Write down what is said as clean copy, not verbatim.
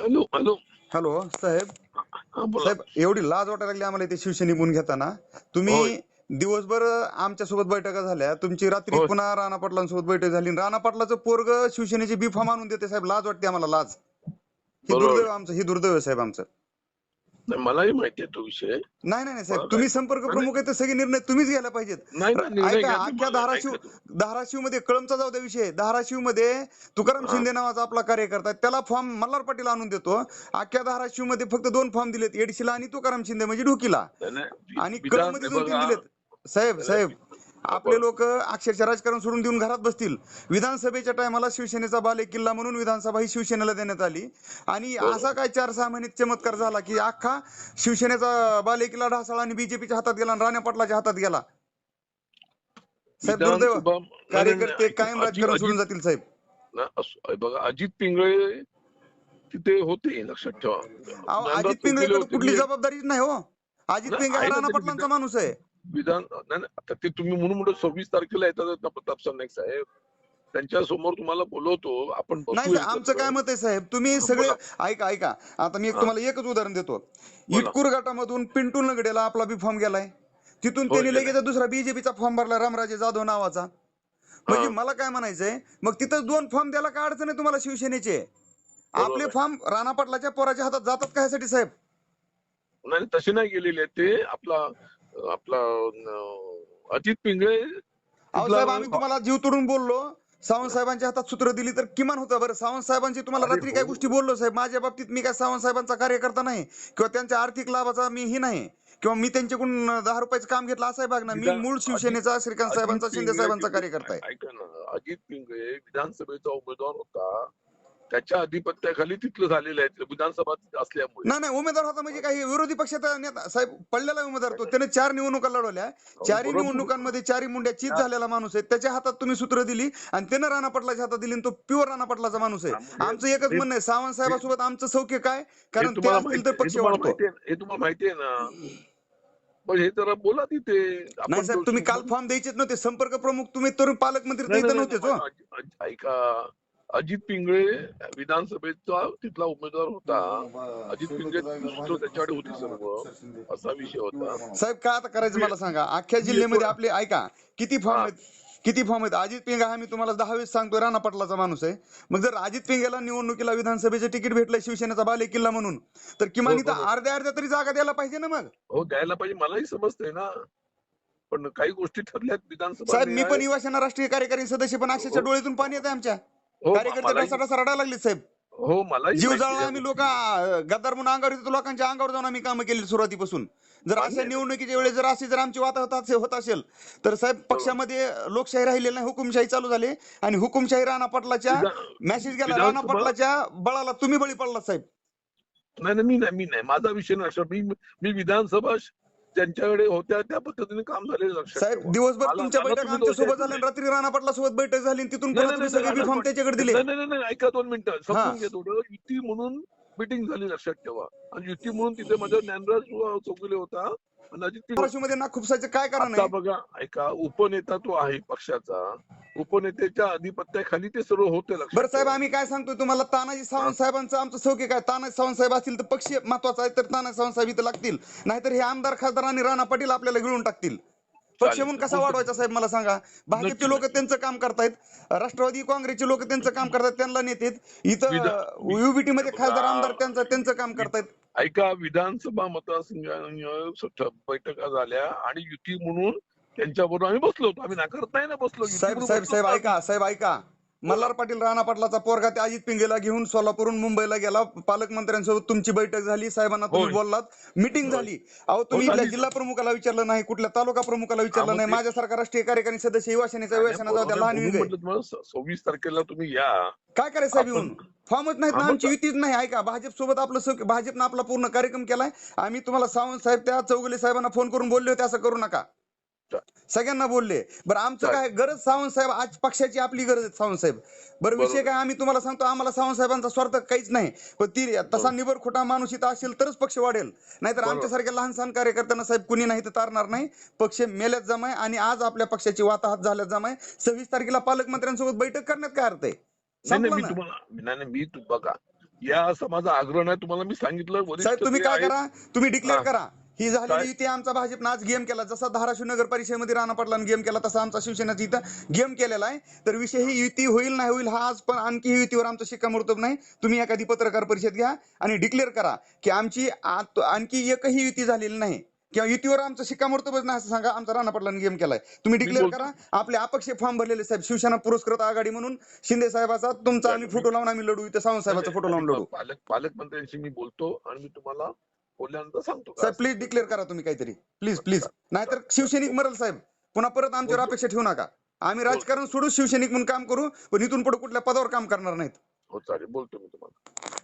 Hello hello. Hello साहेब. हा बोला. साहेब एवढी लाज वाटायला लागली आम्हाला इथे शिवसेनेकडून घेताना. तुम्ही होय दिवसभर आमच्या सोबत बैठका झाल्या, तुमची रात्री होय पुन्हा राणा पाटलांसोबत बैठक झाली. राणा पाटलाचं पोरग शिवसेनेचे बी फॉर्म आणून देते साहेब. लाज वाटते आम्हाला, लाज. ही बरोबर. दुर्दैव आमचं, ही दुर्दैव आहे साहेब आमचं. नाही, मलाही माहिती आहे तो विषय. नाही नाही नाही साहेब, मला तुम्ही काय- संपर्क नाही प्रमुख आहे तर सगळे निर्णय तुम्हीच घ्यायला पाहिजेत. नाही ना, निर्णय ऐका, घ्या तुम्ही, अख्ख्या मला धाराशिव ऐका तुम्ही. धाराशिव मध्ये कळमचा जाऊ द्या विषय. धाराशिव मध्ये तुकाराम हा. शिंदे नावाचा आपला कार्यकर्ता आहे, त्याला फॉर्म मल्हार पाटील आणून देतो. अख्ख्या धाराशिव मध्ये फक्त 2 फॉर्म दिलेत, एडशीला आणि तुकाराम शिंदे म्हणजे ढोकीला. नाही, नाही, आणि कळम विधान मध्ये हे 2-3 बघा. दिलेत. साहेब नाही, साहेब, हा, आपले बोला. लोक अक्षरशः राजकारण सोडून देऊन घरात बसतील. विधानसभेच्या टायमाला शिवसेनेचा बालेकिल्ला म्हणून विधानसभा ही शिवसेनेला देण्यात आली. आणि बरोबर. असा काय 4-6 महिन्यात चमत्कार झाला की अख्खा शिवसेनेचा बालेकिल्ला ढासळला आणि बीजेपीच्या हातात गेला आणि राणा पाटलाच्या हातात गेला. साहेब दुर्दैव. विधानसभा नाही, नाही, कार्यकर्ते ऐका. कायम राजकारण सोडून जातील साहेब. हे बघा, अजित पिंगळे तिथे होते, लक्षात ठेवा. अहो, ज्ञानराज अजित चौगुले पिंगळेकडे होते. कुठली मी जबाबदारीच नाही हो. अजित नाही, पिंगळे हा आहे ना राणा त्यांनी पाटलांचा माणूस आहे. विधान नाही, नाही, आता ते तुम्ही म्हणून 26 तारखेला येतात प्रताप सरनाईक साहेब. त्यांच्या समोर तुम्हाला बोलवतो, आपण नाही बसू साहेब, आमचं एकत्र. काय मत आहे साहेब, तुम्ही हा, सगळे बोला. ऐका ऐका. आता मी एक हा, तुम्हाला एकच उदाहरण देतो. बोला. इटकूर गटामधून पिंटू नगडेला आपला बी फॉर्म गेलाय. तिथून होय त्यांनी गेलाय. लगेच दुसरा बीजेपीचा फॉर्म भरला, रामराजे जाधव नावाचा. हा, म्हणजे मला काय म्हणायचंय, मग तिथं 2 फॉर्म द्यायला काय अडचण आहे तुम्हाला शिवसेनेचे? आपले बरोबर आहे. फॉर्म राणा पाटलाच्या पोराच्या हातात जातात का ह्यासाठी साहेब? नाही, तसे नाही गेलेले आहेत ते. आपला आपला अजित पिंगळे अहो तिथला. साहेब, आम्ही तुम्हाला जीव तोडून बोललो. सावंत साहेबांच्या हातात सूत्र दिली तर किमान होतं. बरं, सावंत साहेबांची तुम्हाला अरे रात्री हो. काय गोष्टी बोललो साहेब. माझ्या बाबतीत मी काय सावंत साहेबांचा कार्यकर्ता नाही किंवा त्यांच्या आर्थिक लाभाचा मी ही नाही किंवा मी त्यांच्याकडून 10 रुपयाचं काम घेतलं असं आहे बघ ना. मी विधान मूळ अजित शिवसेनेचा श्रीकांत अजित साहेबांचा, शिंदे पिंगळे साहेबांचा तिथे कार्यकर्ता आहे. ऐका ना, अजित पिंगळे विधानसभेचा उमेदवार होता. त्याच्या अधिपत्याखाली तिथलं झालेलं आहे विधानसभा असल्यामुळे. नाही नाही, उमेदवार होता म्हणजे काही विरोधी पक्षाचा नेता साहेब, पडलेला उमेदवार तो. त्याने 4 निवडणुका लढवल्या. चारही बरोबर. निवडणुकांमध्ये 4ही मुंड्या चीत झालेला माणूस आहे. त्याच्या हातात तुम्ही सूत्र दिली आणि त्यानं राणा पाटलाच्या हातात दिली आणि तो प्युअर राणा पाटलाचा माणूस आहे. आमचं एकच म्हणणं आहे, सावंत साहेबांसोबत आमचं सौख्य काय? हे कारण ते तुम्हाला असतील माहिती तर पक्ष हे तुम्हाला वाढतो. माहिती आहे, हे तुम्हाला माहिती आहे ना. पण हे जरा बोला तिथे. नाही आपण साहेब, तो तुम्ही काल शुभम. फॉर्म द्यायचेच नव्हते. संपर्क प्रमुख तुम्ही, तरुण पालकमंत्री तर नाही नाही इथं नाही नव्हतेच हो. ऐका. अजित पिंगळे विधानसभेचा तिथला उमेदवार होता. अजित पिंगळे सूत्र त्याच्याकडे होती सर्व. असा विषय होता. साहेब काय आता करायचं मी मला सांगा. अख्ख्या मी येतो. जिल्ह्यामध्ये आपले ऐका किती फॉर्म हा, आहेत, किती फॉर्म आहेत. अजित पिंगा हा मी तुम्हाला 10-20 सांगतोय, राणा पाटलाचा माणूस आहे. मग जर अजित पिंगेला निवडणुकीला विधानसभेचं तिकीट भेटलंय शिवसेनेचा बालेकिल्ला म्हणून, तर किमान इथं बरोबर. अर्ध्या अर्ध्या तरी जागा द्यायला पाहिजे ना मग. हो, द्यायला पाहिजे, मलाही समजतंय ना. पण काही गोष्टी ठरल्यात विधानसभा साहेब मी पण निर्णय. युवा सेना राष्ट्रीय कार्यकारी सदस्य, पण अक्षरशः हो डोळ्यातून पाणी येतं आमच्या. हो, कार्यकर्ते मलाही. ढसाढसा रडायला लागले साहेब. हो, मलाही जीव माहिती आहे जाळला. या आम्ही लोक गोष्टी. गद्दार म्हणून अंगावर येतो, लोकांच्या अंगावर जाऊन आम्ही कामं केली सुरुवातीपासून. जर मान्य अशा आहे ना. निवडणुकीच्या वेळेस जर अशी जर आमची वाद होत असेल तर साहेब बरोबर. पक्षामध्ये लोकशाही राहिलेली नाही, हुकुमशाही चालू झाली. आणि हुकुमशाही राणा पाटलाच्या विधान मेसेज गेला, राणा विधानसभा. पाटलाच्या बळाला तुम्ही बळी पडला साहेब. नाही नाही, मी नाही माझा विषय नसतो. मी विधानसभा त्यांच्याकडे होत्या त्या पद्धतीने काम झालेलं, लक्षात साहेब ठेवा. दिवसभर मला तुमच्या मला बैठक तुम्ही आमच्या दोष सोबत द्यायचा झाल्या नाही. आणि रात्री राणा पाटला सोबत बैठक झाली आणि तिथून नाही पुन्हा नाही तुम्ही नाही सगळे बी राणा फॉर्म पण त्याच्याकडे दिले. नाही नाही नाही, ऐका 2 मिनिटं हा समजून घे थोडं. युती म्हणून मीटिंग झाली, लक्षात ठेवा. आणि युती म्हणून तिथे माझा ज्ञानराज चौगुले होता आणि अजित पिंगळे. धाराशिवमध्ये ना खुपसायचं काय कारण आता आहे? बघा, ऐका, उपनेता तो आहे पक्षाचा. उपनेत्याच्या अधिपत्याखाली ते सर्व होते, लक्षात बरं साहेब, ठेवा. आम्ही काय सांगतोय तुम्हाला, तानाजी हा, सावंत साहेबांचं आमचं सौख्य काय? तानाजी सावंत साहेब असतील तर पक्ष महत्वाचा आहे, तर तानाजी सावंत साहेब इथं लागतील. नाहीतर हे आमदार खासदार आणि राणा पाटील आपल्याला गिळून टाकतील. पक्ष चालेल म्हणून सर, कसा बोलतो वाढवायचा साहेब मला सांगा. नक्की भाजपचे लोक नक्की. त्यांचं काम करतायत, राष्ट्रवादी काँग्रेसचे लोक त्यांचं काम करतायत, त्यांना नेतेत. विधा इथं वि- युबीटी हे मध्ये बघा, खासदार आमदार त्यांचं काम वि- करतायत. ऐका, विधानसभा मतदारसंघ बैठका झाल्या आणि युती म्हणून त्यांच्याबरोबर आम्ही बसलो होतो. आम्ही नाकारत नाही ना, बसलो युती साहेब म्हणून साहेब बसलो साहेब होतो आम्ही. ऐका, साहेब ऐका. बोला. मल्हार पाटील राणा पाटलाचा पोरगा त्या अजित पिंगेला घेऊन सोलापूरहून मुंबईला गेला. पालकमंत्र्यांसोबत तुमची बैठक झाली, साहेबांना तुम्ही होय बोललात, मिटिंग होय. झाली. अहो हो, तुम्ही इथल्या झाली ना. जिल्हा प्रमुखाला विचारलं नाही, कुठल्या तालुका प्रमुखाला हा, विचारलं मग नाही. ते माझ्यासारखा राष्ट्रीय कार्यकारी सदस्य युवा सेनेचा, नाही जाऊ बरोबर द्या, आहे, लहान म्हणून विंग आहे. म्हटलं तुम्हाला 26 तारखेला तुम्ही या. काय करायचं साहेब आपण. येऊन? फॉर्मच नाहीत हा, ना, मग आमची युतीच नाही. ऐका, भाजप सोबत आपलं भाजपनं आपला पूर्ण कार्यक्रम केलाय. आम्ही तुम्हाला सावंत साहेब त्या चौगुले साहेबांना फोन करून बोलले होते असं करू नका, सगळ्यांना बोलले. बरं आमचं काय गरज सावंत साहेब, आज पक्षाची आपली गरज आहे सावंत साहेब. बरं विषय बरोबर काय, आम्ही तुम्हाला सांगतो, आम्हाला सावंत साहेबांचा स्वार्थ काहीच नाही. पण ती तसा आहे. निबर खोटा माणूस इथं असेल तरच पक्ष वाढेल. नाहीतर बरोबर. आमच्यासारख्या लहान सहान कार्यकर्त्यांना साहेब कुणी नाही तर तारणार नाही. पक्ष मेल्यात जमाय आणि आज आपल्या पक्षाची वाताहत झाल्यात जमाय. 26 तारखेला पालकमंत्र्यांसोबत बैठक करण्यात काय अर्थ आहे? नाही नाही, संपलं मी ना. तुम्हाला नाही नाही, बघा, या असा माझा आग्रह नाही, तुम्हाला मी सांगितलं वरिष्ठ साहेब तुम्ही ते काय आहेत. करा, तुम्ही डिक्लेअर हा. करा ही काय? झालेली युती आमचा भाजपनं आज गेम केला, जसा धाराशिव नगर परिषदेमध्ये राणा पाटलांनी गेम केला तसा आमचा शिवसेनेचा इथं गेम केलेला आहे. तर विषय ही युती होईल नाही होईल हा आज पण आणखी ही युतीवर आमचं शिक्कामोर्तब नाही. तुम्ही एखादी पत्रकार परिषद घ्या आणि डिक्लेअर करा की आमची आणखी एकही युती झालेली नाही किंवा युतीवर आमचं शिक्कामोर्तबच नाही असं सांगा, आमचा राणा पाटलांनी गेम केलाय. तुम्ही मी डिक्लेअर बोलतो. करा. आपले अपक्ष फॉर्म भरलेले साहेब, शिवसेना पुरस्कृत आघाडी म्हणून शिंदे साहेबाचा तुमचा आम्ही फोटो लावून आम्ही लढू, इथं सावंत साहेबाचा फोटो लावून लढू. पालकमंत्र्यांशी मी बोलतो आणि मी तुम्हाला बोलल्यानंतर सांगतो. साहेब प्लीज डिक्लेअर करा तुम्ही काहीतरी, प्लीज प्लीज. नाहीतर शिवसैनिक मरल साहेब. पुन्हा परत आमच्यावर अपेक्षा ठेवू नका. आम्ही राजकारण सोडू, शिवसैनिक म्हणून काम करू, पण इथून पुढे कुठल्या पदावर काम करणार नाहीत. हो चालेल, बोलतो मी तुम्हाला.